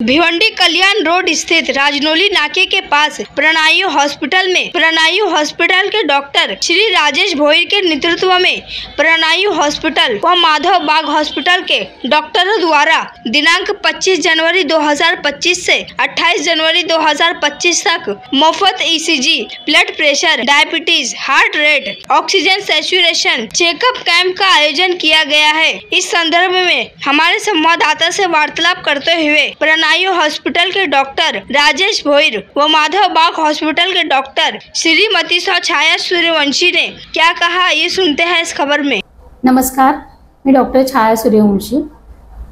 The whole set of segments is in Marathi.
भिवंडी कल्याण रोड स्थित राजनौली नाके के पास प्राणवायु हॉस्पिटल में प्राणवायु हॉस्पिटल के डॉक्टर श्री राजेश भोईर के नेतृत्व में प्राणवायु हॉस्पिटल व माधव बाग हॉस्पिटल के डॉक्टरों द्वारा दिनांक 25 जनवरी 2025 से 28 जनवरी 2025 तक मुफ्त ECG, blood pressure, diabetes, heart rate, oxygen saturation checkup camp का आयोजन किया गया है। इस संदर्भ में हमारे संवाददाता से वार्तालाप करते हुए प्राणवायु हॉस्पिटल के डॉक्टर राजेश भोईर व माधव बाग हॉस्पिटल के डॉक्टर श्रीमती छाया सूर्यवंशी ने क्या कहा, ये सुनते हैं इस खबर में। नमस्कार, मी डॉक्टर छाया सूर्यवंशी,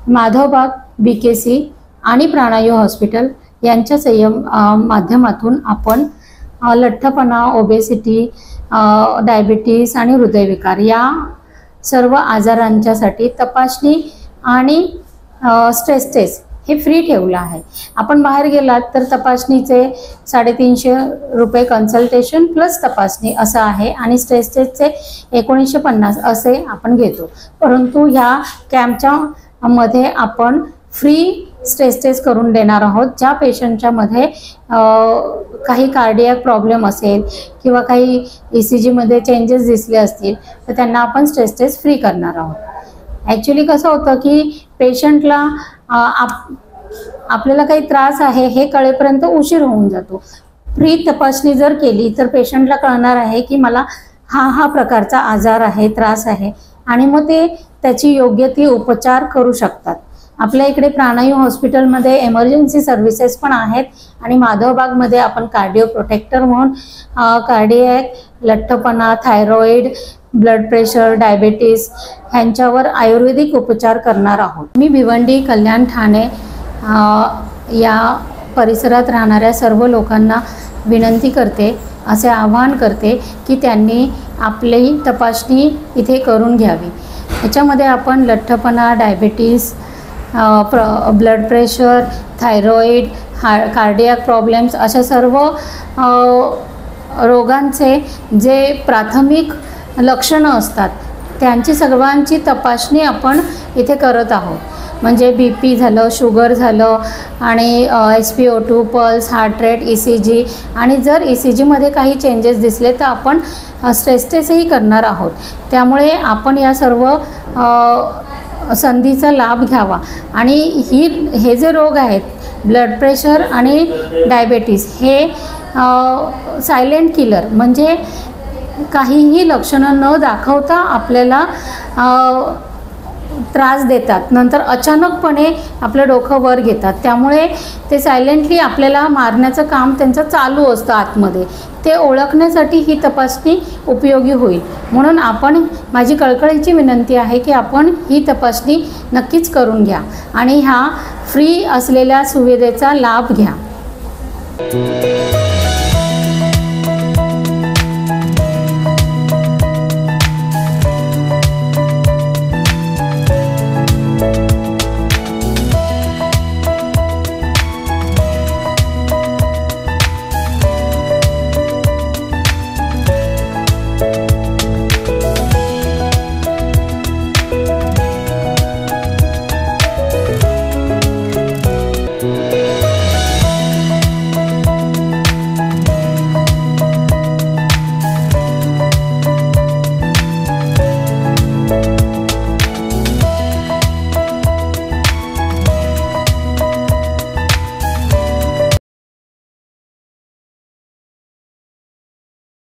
माधव बाग BKC आणि प्राणवायु हॉस्पिटल यांच्या माध्यमातून आपण लठ्ठपणा, ओबेसिटी, डायबिटीज आणि हृदयविकार या सर्व आजारांच्यासाठी तपासणी आणि स्ट्रेस टेस्ट हे फ्री ठेवलं आहे। आपण बाहेर गेलात तर तपासणीचे 350 रुपये कन्सल्टेशन प्लस तपासणी असं आहे आणि स्ट्रेस टेस्टचे 1950 असे आपण घेतो। परंतु ह्या कॅम्पच्या मध्ये आपण फ्री स्ट्रेस टेस्ट करून देणार आहोत। ज्या पेशंटच्या मध्ये काही कार्डियक प्रॉब्लेम असेल किंवा काही ECG मध्ये चेंजेस दिसले असतील तर त्यांना आपण स्ट्रेस टेस्ट फ्री करणार आहोत। ॲक्च्युअली कसं होतं की पेशंटला आपल्याला काही त्रास आहे हे कळेपर्यंत उशीर होऊन जातो। फ्री तपासणी जर केली तर पेशंटला कळणार आहे की मला हा प्रकारचा आजार आहे, त्रास आहे आणि मग ते त्याची योग्य ती उपचार करू शकतात। आपल्या इकडे प्राणवायु हॉस्पिटलमध्ये इमर्जन्सी सर्व्हिसेस पण आहेत आणि माधवबाग मध्ये आपण कार्डिओ प्रोटेक्टर म्हणून कार्डियक, लठ्ठपणा, थायरॉइड, ब्लड प्रेशर, डायबिटीज ह्यांच्यावर आयुर्वेदिक उपचार करणार आहोत। मी भिवंडी, कल्याण, ठाणे या परिसरात राहणाऱ्या सर्व लोकांना विनंती करते, असे आवाहन करते की त्यांनी आपली तपासणी इथे करून घ्यावी। याच्यामध्ये आपण लठ्ठपणा, diabetes, blood pressure, thyroid, cardiac problems अशा सर्व रोगांचे जे प्राथमिक लक्षणं असतात त्यांची सर्वांची तपासणी आपण इथे करत आहोत। म्हणजे BP झालं, शुगर झालं आणि SpO2, pulse, heart rate, ECG आणि जर ECG मध्ये काही चेंजेस दिसले तर आपण स्ट्रेस टेस्टही करणार आहोत। त्यामुळे आपण या सर्व संधीचा लाभ घ्यावा आणि हे जे रोग आहेत ब्लड प्रेशर आणि डायबिटीज हे सायलेंट किलर म्हणजे काहीही लक्षणं न दाखवता आपल्याला त्रास देतात, नंतर अचानकपणे आपलं डोकं वर घेतात। त्यामुळे ते सायलेंटली आपल्याला मारण्याचं काम त्यांचं चालू असतं आतमध्ये। ते ओळखण्यासाठी ही तपासणी उपयोगी होईल। म्हणून माझी कळकळीची विनंती आहे की आपण ही तपासणी नक्कीच करून घ्या आणि ह्या फ्री असलेल्या सुविधेचा लाभ घ्या।